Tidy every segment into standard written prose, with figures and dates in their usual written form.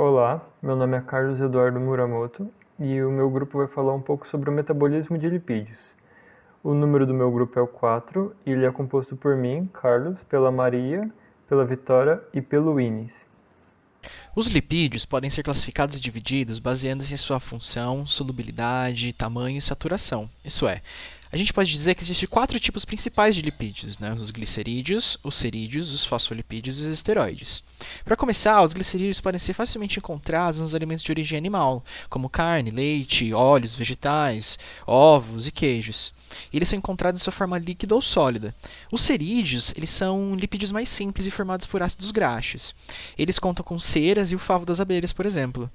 Olá, meu nome é Carlos Eduardo Muramoto e o meu grupo vai falar um pouco sobre o metabolismo de lipídios. O número do meu grupo é o 4 e ele é composto por mim, Carlos, pela Maria, pela Vitória e pelo Inis. Os lipídios podem ser classificados e divididos baseando-se em sua função, solubilidade, tamanho e saturação. Isso é, a gente pode dizer que existem quatro tipos principais de lipídios, né? Os glicerídeos, os cerídeos, os fosfolipídios e os esteroides. Para começar, os glicerídeos podem ser facilmente encontrados nos alimentos de origem animal, como carne, leite, óleos vegetais, ovos e queijos. E eles são encontrados em sua forma líquida ou sólida. Os cerídeos, eles são lipídios mais simples e formados por ácidos graxos. Eles contam com ceras e o favo das abelhas, por exemplo.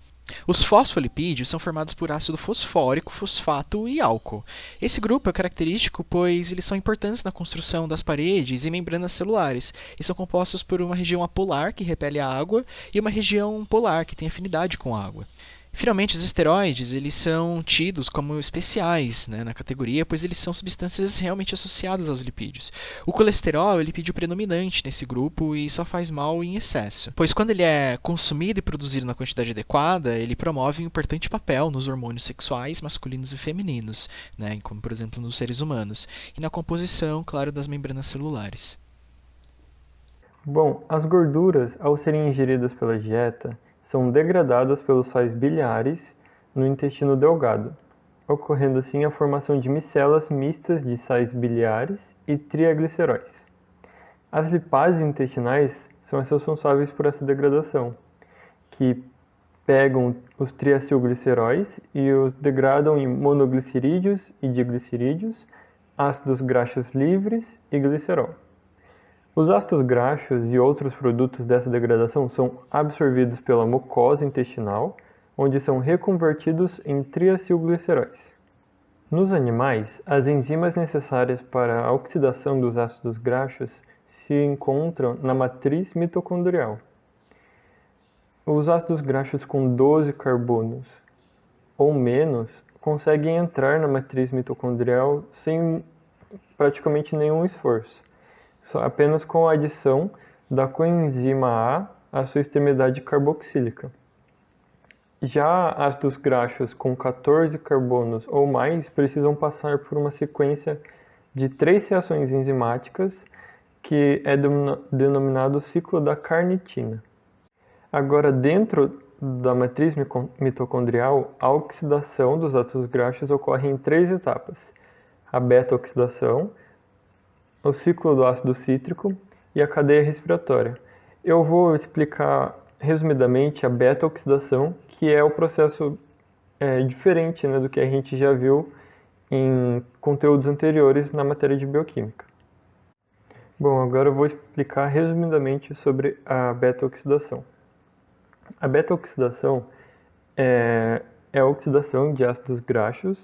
Os fosfolipídios são formados por ácido fosfórico, fosfato e álcool. Esse grupo é característico pois eles são importantes na construção das paredes e membranas celulares e são compostos por uma região apolar que repele a água e uma região polar que tem afinidade com a água. Finalmente, os esteroides eles são tidos como especiais, né, na categoria, pois eles são substâncias realmente associadas aos lipídios. O colesterol é o lipídio predominante nesse grupo e só faz mal em excesso, pois quando ele é consumido e produzido na quantidade adequada, ele promove um importante papel nos hormônios sexuais masculinos e femininos, né, como por exemplo nos seres humanos, e na composição, claro, das membranas celulares. Bom, as gorduras, ao serem ingeridas pela dieta, são degradadas pelos sais biliares no intestino delgado, ocorrendo assim a formação de micelas mistas de sais biliares e trigliceróis. As lipases intestinais são as responsáveis por essa degradação, que pegam os triacilgliceróis e os degradam em monoglicerídeos e diglicerídeos, ácidos graxos livres e glicerol. Os ácidos graxos e outros produtos dessa degradação são absorvidos pela mucosa intestinal, onde são reconvertidos em triacilgliceróis. Nos animais, as enzimas necessárias para a oxidação dos ácidos graxos se encontram na matriz mitocondrial. Os ácidos graxos com 12 carbonos ou menos conseguem entrar na matriz mitocondrial sem praticamente nenhum esforço, só apenas com a adição da coenzima A à sua extremidade carboxílica. Já ácidos graxos com 14 carbonos ou mais precisam passar por uma sequência de 3 reações enzimáticas que é denominado ciclo da carnitina. Agora, dentro da matriz mitocondrial, a oxidação dos ácidos graxos ocorre em 3 etapas: a beta-oxidação, o ciclo do ácido cítrico e a cadeia respiratória. Eu vou explicar resumidamente a beta-oxidação, que é o processo diferente, né, do que a gente já viu em conteúdos anteriores na matéria de bioquímica. Bom, agora eu vou explicar resumidamente sobre a beta-oxidação. A beta-oxidação é a oxidação de ácidos graxos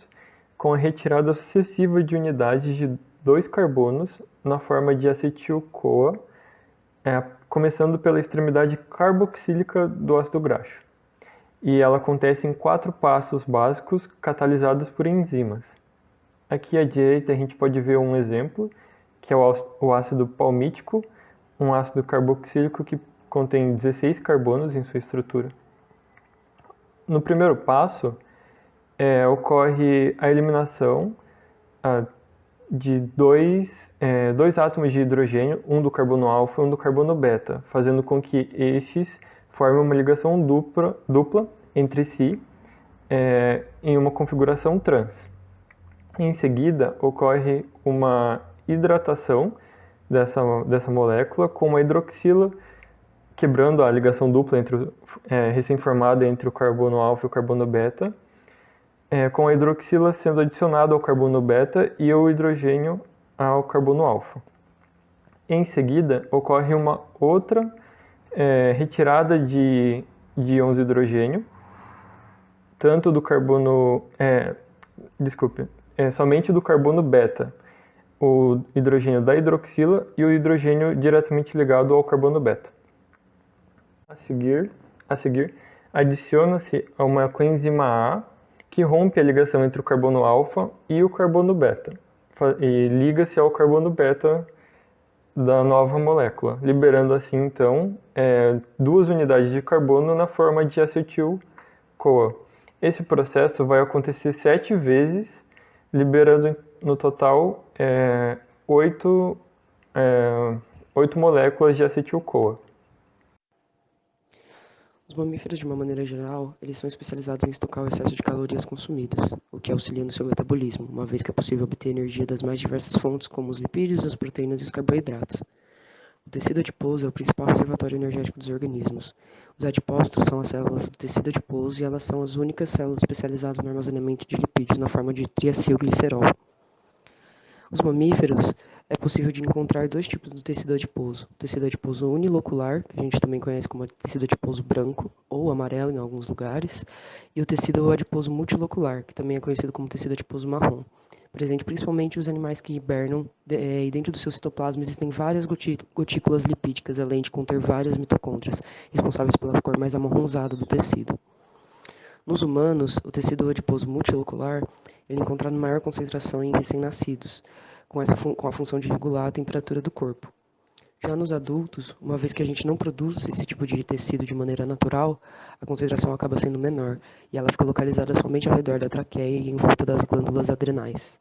com a retirada sucessiva de unidades de 2 carbonos na forma de acetil-CoA, começando pela extremidade carboxílica do ácido graxo. E ela acontece em 4 passos básicos catalisados por enzimas. Aqui à direita a gente pode ver um exemplo, que é o ácido palmítico, um ácido carboxílico que contém 16 carbonos em sua estrutura. No primeiro passo, ocorre a eliminação de dois átomos de hidrogênio, um do carbono alfa e um do carbono beta, fazendo com que estes formem uma ligação dupla entre si em uma configuração trans. Em seguida, ocorre uma hidratação dessa molécula com uma hidroxila, quebrando a ligação dupla recém-formada entre o carbono alfa e o carbono beta, com a hidroxila sendo adicionada ao carbono beta e o hidrogênio ao carbono alfa. Em seguida, ocorre uma outra retirada de íons de hidrogênio, tanto do carbono... somente do carbono beta, o hidrogênio da hidroxila e o hidrogênio diretamente ligado ao carbono beta. A seguir adiciona-se uma coenzima A que rompe a ligação entre o carbono alfa e o carbono beta e liga-se ao carbono beta da nova molécula, liberando assim então 2 unidades de carbono na forma de acetil-CoA. Esse processo vai acontecer 7 vezes, liberando no total 8 moléculas de acetil-CoA. Os mamíferos, de uma maneira geral, eles são especializados em estocar o excesso de calorias consumidas, o que auxilia no seu metabolismo, uma vez que é possível obter energia das mais diversas fontes, como os lipídios, as proteínas e os carboidratos. O tecido adiposo é o principal reservatório energético dos organismos. Os adipócitos são as células do tecido adiposo e elas são as únicas células especializadas no armazenamento de lipídios na forma de triacilglicerol. Os mamíferos, é possível de encontrar 2 tipos do tecido adiposo. O tecido adiposo unilocular, que a gente também conhece como tecido adiposo branco ou amarelo em alguns lugares, e o tecido adiposo multilocular, que também é conhecido como tecido adiposo marrom. Presente principalmente os animais que hibernam, e dentro do seu citoplasma existem várias gotículas lipídicas, além de conter várias mitocôndrias, responsáveis pela cor mais amarronzada do tecido. Nos humanos, o tecido adiposo multilocular ele é encontrado em maior concentração em recém-nascidos, com a função de regular a temperatura do corpo. Já nos adultos, uma vez que a gente não produz esse tipo de tecido de maneira natural, a concentração acaba sendo menor e ela fica localizada somente ao redor da traqueia e em volta das glândulas adrenais.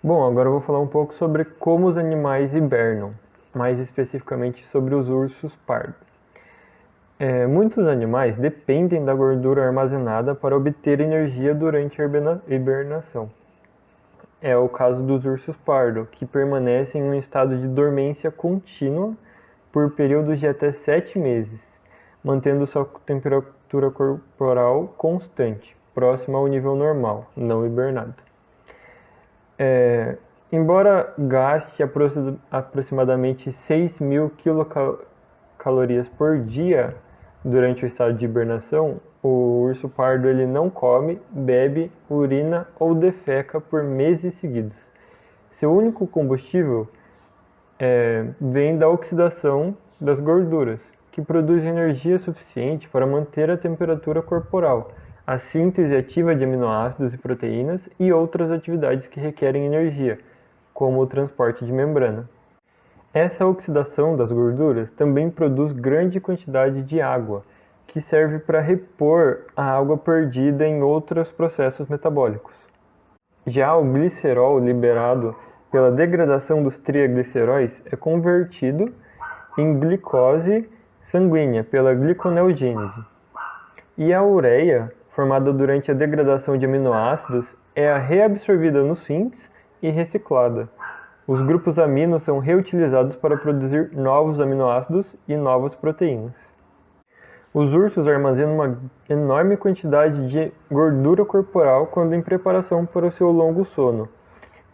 Bom, agora eu vou falar um pouco sobre como os animais hibernam, mais especificamente sobre os ursos pardos. Muitos animais dependem da gordura armazenada para obter energia durante a hibernação. É o caso dos ursos pardos, que permanecem em um estado de dormência contínua por períodos de até 7 meses, mantendo sua temperatura corporal constante, próxima ao nível normal, não hibernado. Embora gaste aproximadamente 6.000 quilocalorias por dia durante o estado de hibernação, o urso pardo ele não come, bebe, urina ou defeca por meses seguidos. Seu único combustível vem da oxidação das gorduras, que produz energia suficiente para manter a temperatura corporal, a síntese ativa de aminoácidos e proteínas e outras atividades que requerem energia, como o transporte de membrana. Essa oxidação das gorduras também produz grande quantidade de água, que serve para repor a água perdida em outros processos metabólicos. Já o glicerol liberado pela degradação dos trigliceróis é convertido em glicose sanguínea pela gliconeogênese. E a ureia, formada durante a degradação de aminoácidos, é reabsorvida nos rins e reciclada. Os grupos amino são reutilizados para produzir novos aminoácidos e novas proteínas. Os ursos armazenam uma enorme quantidade de gordura corporal quando em preparação para o seu longo sono.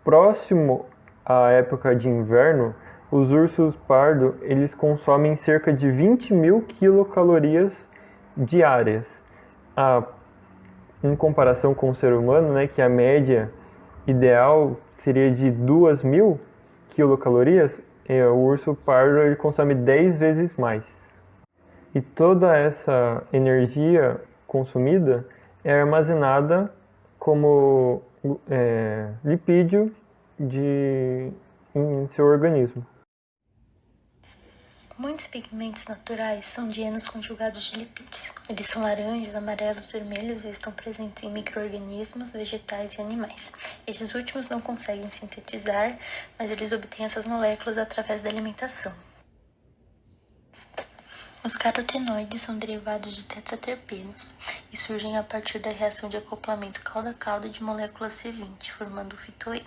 Próximo à época de inverno, os ursos pardo eles consomem cerca de 20.000 quilocalorias diárias. Em comparação com o ser humano, né, que a média ideal seria de 2.000 quilocalorias, o urso pardo ele consome 10 vezes mais. E toda essa energia consumida é armazenada como lipídio em seu organismo. Muitos pigmentos naturais são dienos conjugados de lipídios. Eles são laranjas, amarelos, vermelhos e estão presentes em micro-organismos, vegetais e animais. Estes últimos não conseguem sintetizar, mas eles obtêm essas moléculas através da alimentação. Os carotenoides são derivados de tetraterpenos e surgem a partir da reação de acoplamento cauda-cauda de moléculas C20, formando o fitoína.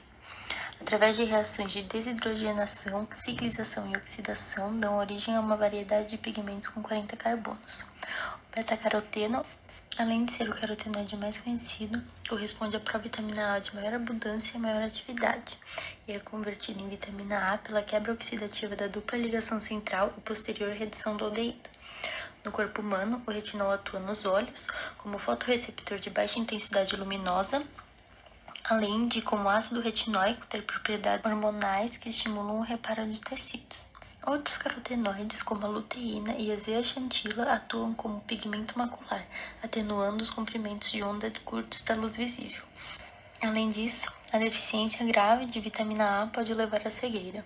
Através de reações de desidrogenação, ciclização e oxidação, dão origem a uma variedade de pigmentos com 40 carbonos. O beta-caroteno, além de ser o carotenoide mais conhecido, corresponde à provitamina A de maior abundância e maior atividade, e é convertido em vitamina A pela quebra oxidativa da dupla ligação central e posterior redução do aldeído. No corpo humano, o retinol atua nos olhos como fotorreceptor de baixa intensidade luminosa, além de, como ácido retinóico, ter propriedades hormonais que estimulam o reparo de tecidos. Outros carotenoides, como a luteína e a zeaxantina, atuam como pigmento macular, atenuando os comprimentos de onda curtos da luz visível. Além disso, a deficiência grave de vitamina A pode levar à cegueira.